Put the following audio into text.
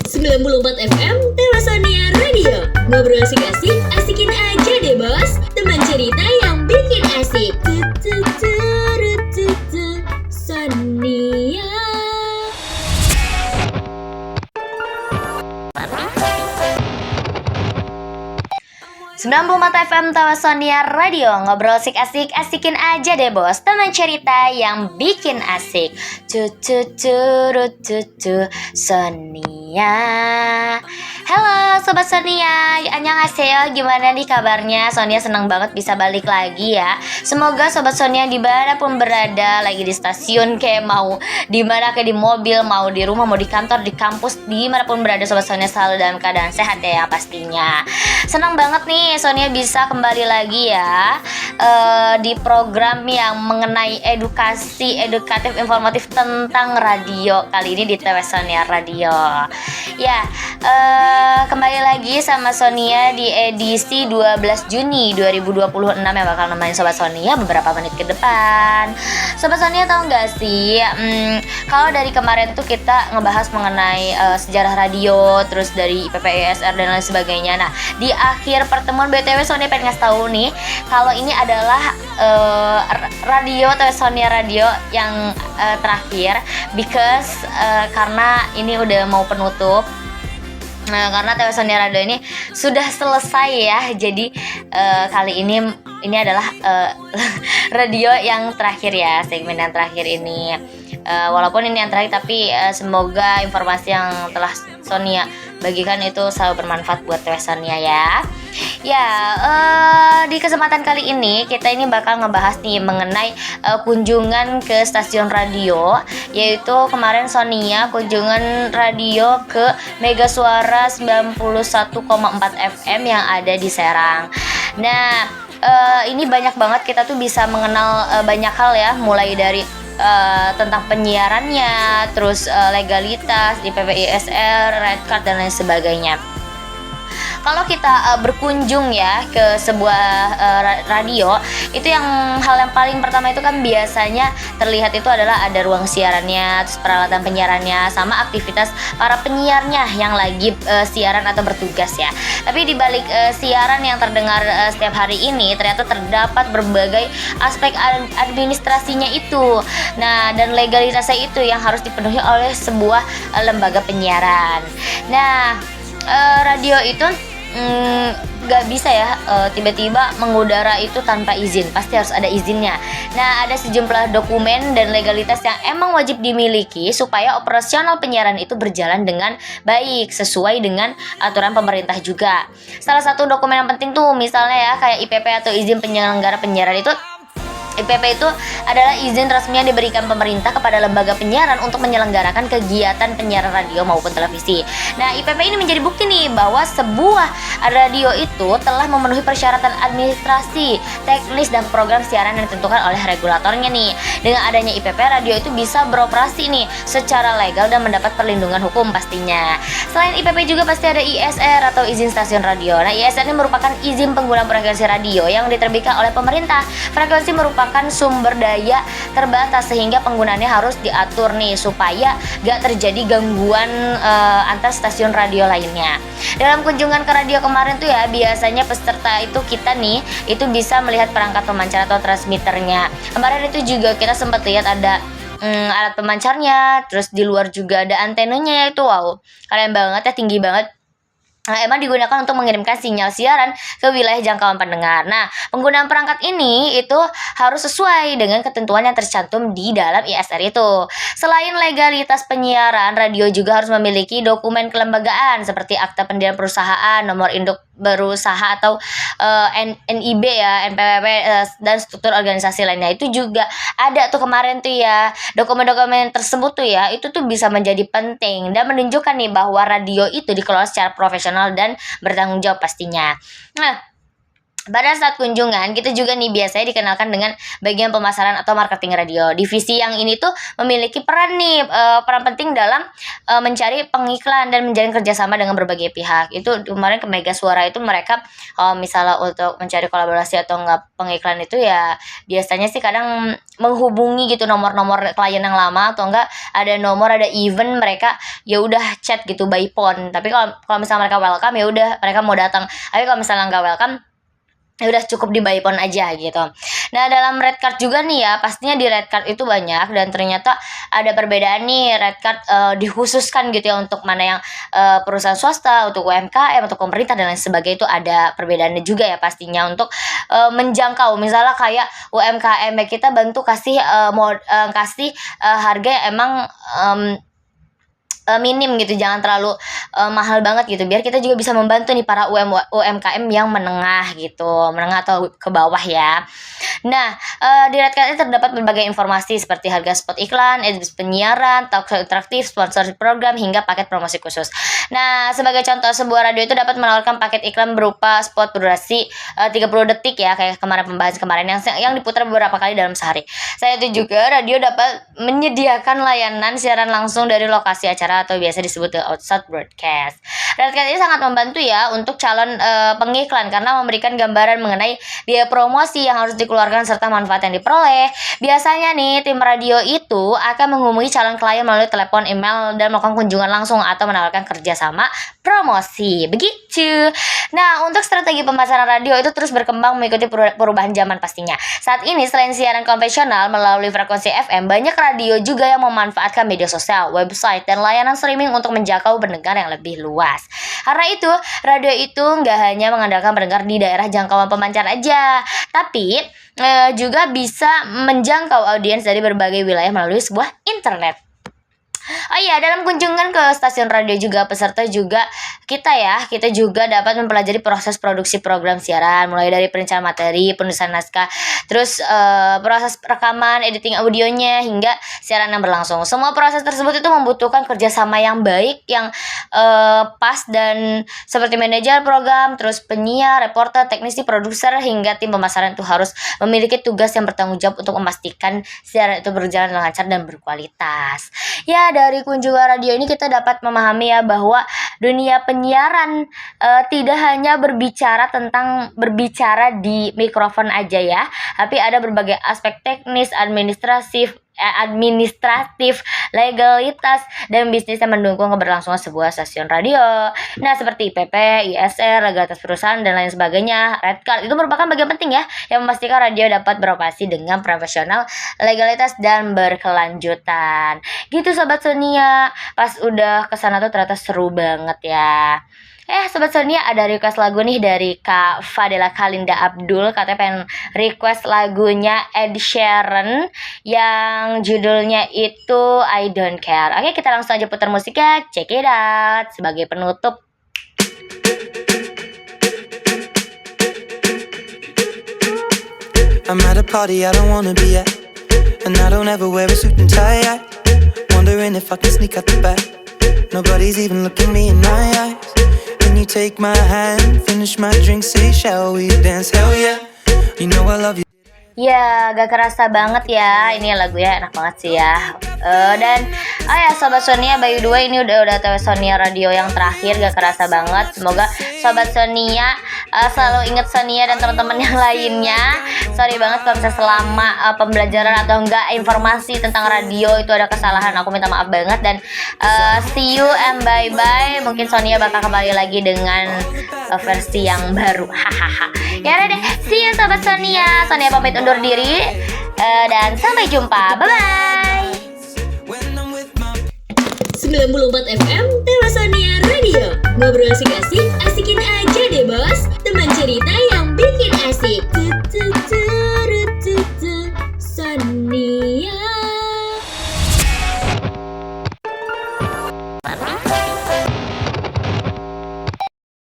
94 FM Terasania Radio. Ngobrol asik-asik, asikin aja deh bos. Teman cerita yang bikin asik. Sonia. 94 FM Tawasonia Radio. Ngobrol asik-asik, asikin aja deh bos. Teman cerita yang bikin asik. Cucu Sonia. Halo Sobat Sonia, annyeonghaseyo, gimana nih kabarnya? Sonia senang banget bisa balik lagi ya. Semoga Sobat Sonia dimanapun berada, lagi di stasiun kayak mau dimana, kayak di mobil, mau di rumah, mau di kantor, di kampus, dimanapun berada Sobat Sonia selalu dalam keadaan sehat ya pastinya. Senang banget nih Sonia bisa kembali lagi ya di program yang mengenai edukatif informatif tentang radio, kali ini di TV Sonia Radio. Ya, kembali lagi sama Sonia di edisi 12 Juni 2026 yang bakal nemenin Sobat Sonia beberapa menit ke depan. Sobat Sonia tahu nggak sih, kalau dari kemarin tuh kita ngebahas mengenai sejarah radio, terus dari IPP-ISR dan lain sebagainya. Nah, di akhir pertemuan BTW Sonia pengen ngasih tahu nih, kalau ini adalah radio TV Sonia Radio yang terakhir, because karena ini udah mau penutup. Nah, karena TV Sonia Radio ini sudah selesai ya, jadi kali ini adalah radio yang terakhir ya, segmen yang terakhir ini. Walaupun ini yang terakhir, tapi semoga informasi yang telah Sonia bagikan itu selalu bermanfaat buat TV Sonia ya. Ya, di kesempatan kali ini kita ini bakal ngebahas nih mengenai kunjungan ke stasiun radio, yaitu kemarin Sonia kunjungan radio ke Mega Suara 91,4 FM yang ada di Serang. Nah, ini banyak banget kita tuh bisa mengenal banyak hal ya, mulai dari tentang penyiarannya, terus legalitas di PPISR, red card dan lain sebagainya. Kalau kita berkunjung ya ke sebuah radio, itu yang hal yang paling pertama itu kan biasanya terlihat itu adalah ada ruang siarannya, terus peralatan penyiarannya, sama aktivitas para penyiarnya yang lagi siaran atau bertugas ya. Tapi di balik siaran yang terdengar setiap hari ini, ternyata terdapat berbagai aspek administrasinya itu. Nah, dan legalitasnya itu yang harus dipenuhi oleh sebuah lembaga penyiaran. Nah, radio itu gak bisa ya tiba-tiba mengudara itu tanpa izin, pasti harus ada izinnya. Nah, ada sejumlah dokumen dan legalitas yang emang wajib dimiliki supaya operasional penyiaran itu berjalan dengan baik, sesuai dengan aturan pemerintah juga. Salah satu dokumen yang penting tuh misalnya ya kayak IPP atau izin penyelenggara penyiaran itu. IPP itu adalah izin resmi yang diberikan pemerintah kepada lembaga penyiaran untuk menyelenggarakan kegiatan penyiaran radio maupun televisi. Nah, IPP ini menjadi bukti nih bahwa sebuah radio itu telah memenuhi persyaratan administrasi, teknis, dan program siaran yang ditentukan oleh regulatornya nih. Dengan adanya IPP, radio itu bisa beroperasi nih secara legal dan mendapat perlindungan hukum pastinya. Selain IPP juga pasti ada ISR atau izin stasiun radio. Nah, ISR ini merupakan izin penggunaan frekuensi radio yang diterbitkan oleh pemerintah. Frekuensi merupakan sumber daya terbatas sehingga penggunaannya harus diatur nih supaya gak terjadi gangguan antar stasiun radio lainnya. Dalam kunjungan ke radio kemarin tuh ya, biasanya peserta itu kita nih itu bisa melihat perangkat pemancar atau transmitternya. Kemarin itu juga kita sempat lihat ada alat pemancarnya, terus di luar juga ada antenanya, itu wow, keren banget ya, tinggi banget. Nah, emang digunakan untuk mengirimkan sinyal siaran ke wilayah jangkauan pendengar. Nah, penggunaan perangkat ini itu harus sesuai dengan ketentuan yang tercantum di dalam ISR itu. Selain legalitas penyiaran, radio juga harus memiliki dokumen kelembagaan seperti akta pendirian perusahaan, nomor induk berusaha atau NIB ya, NPWP, dan struktur organisasi lainnya. Itu juga ada tuh kemarin tuh ya. Dokumen-dokumen tersebut tuh ya, itu tuh bisa menjadi penting dan menunjukkan nih bahwa radio itu dikelola secara profesional dan bertanggung jawab pastinya. Nah, Pada saat kunjungan, kita juga nih biasanya dikenalkan dengan bagian pemasaran atau marketing radio. Divisi yang ini tuh memiliki peran nih, peran penting dalam mencari pengiklan dan menjalin kerjasama dengan berbagai pihak. Itu kemarin ke Mega Suara itu mereka misalnya untuk mencari kolaborasi atau enggak pengiklan itu ya biasanya sih kadang menghubungi gitu nomor-nomor klien yang lama atau enggak ada nomor ada event mereka ya udah chat gitu by phone. Tapi kalau misalnya mereka welcome ya udah mereka mau datang. Tapi kalau misalnya nggak welcome ya udah cukup di by phone aja gitu. Nah dalam red card juga nih ya pastinya di red card itu banyak dan ternyata ada perbedaan nih red card dikhususkan gitu ya untuk mana yang perusahaan swasta, untuk UMKM, untuk pemerintah dan lain sebagainya itu ada perbedaannya juga ya pastinya untuk menjangkau misalnya kayak UMKM kita bantu kasih harga yang emang minim gitu, jangan terlalu mahal banget gitu biar kita juga bisa membantu nih para UMKM yang menengah gitu, menengah atau ke bawah ya. Nah di red card ini terdapat berbagai informasi seperti harga spot iklan, edisi penyiaran, talk show interaktif, sponsor program hingga paket promosi khusus. Nah sebagai contoh sebuah radio itu dapat menawarkan paket iklan berupa spot berdurasi 30 detik ya kayak pembahasan kemarin yang diputar beberapa kali dalam sehari. Selain itu juga radio dapat menyediakan layanan siaran langsung dari lokasi acara atau biasa disebut outside broadcast. Red card ini sangat membantu ya untuk calon pengiklan karena memberikan gambaran mengenai biaya promosi yang harus dikeluarkan serta manfaat yang diperoleh. Biasanya nih tim radio itu akan menghubungi calon klien melalui telepon, email dan melakukan kunjungan langsung atau menawarkan kerjasama promosi. Begitu. Nah untuk strategi pemasaran radio itu terus berkembang mengikuti perubahan zaman pastinya. Saat ini selain siaran konvensional melalui frekuensi FM, banyak radio juga yang memanfaatkan media sosial, website, dan layanan streaming untuk menjangkau pendengar yang lebih luas. Karena itu, radio itu nggak hanya mengandalkan pendengar di daerah jangkauan pemancar aja, tapi juga bisa menjangkau audiens dari berbagai wilayah melalui sebuah internet. Oh iya, dalam kunjungan ke stasiun radio juga peserta juga kita juga dapat mempelajari proses produksi program siaran mulai dari perencanaan materi, penulisan naskah, terus proses rekaman, editing audionya hingga siaran yang berlangsung. Semua proses tersebut itu membutuhkan kerjasama yang baik, yang pas dan seperti manajer program, terus penyiar, reporter, teknisi, produser hingga tim pemasaran itu harus memiliki tugas yang bertanggung jawab untuk memastikan siaran itu berjalan lancar dan berkualitas. Ya, dari kunjungan radio ini kita dapat memahami ya bahwa dunia penyiaran tidak hanya berbicara di mikrofon aja ya, tapi ada berbagai aspek teknis, administratif, legalitas, dan bisnis yang mendukung keberlangsungan sebuah stasiun radio. Nah, seperti IPP, ISR, legalitas perusahaan, dan lain sebagainya. Red card itu merupakan bagian penting ya, yang memastikan radio dapat beroperasi dengan profesional, legalitas, dan berkelanjutan. Gitu Sobat Sonia, pas udah kesana tuh ternyata seru banget ya. Sobat Sonia, ada request lagu nih dari Kak Fadela Kalinda Abdul. Katanya pengen request lagunya Ed Sheeran yang judulnya itu I Don't Care. Oke, kita langsung aja putar musiknya. Check it out sebagai penutup. I'm at a party I don't wanna be at, and I don't ever wear a suit and tie. Wondering if I can sneak out the back. Nobody's even looking me in my eyes. You take my hand, finish my drink, say shall we dance? Hell yeah, you know I love you. Ya, gak kerasa banget ya. Ini lagunya enak banget sih ya. Dan Sobat Sonia, by the way ini udah TW Sonia radio yang terakhir, gak kerasa banget. Semoga Sobat Sonia selalu ingat Sonia dan teman-teman yang lainnya. Sorry banget kalau misalnya selama pembelajaran atau enggak informasi tentang radio itu ada kesalahan, aku minta maaf banget. Dan see you and bye bye. Mungkin Sonia bakal kembali lagi dengan versi yang baru. Hahaha. Ya udah deh, see you Sobat Sonia. Sonia pamit undur diri dan sampai jumpa. Bye bye. 94 FM Tewa Sonia Radio. Ngobrol asik-asik, asikin aja deh bos. Teman cerita yang bikin asik. Sonia.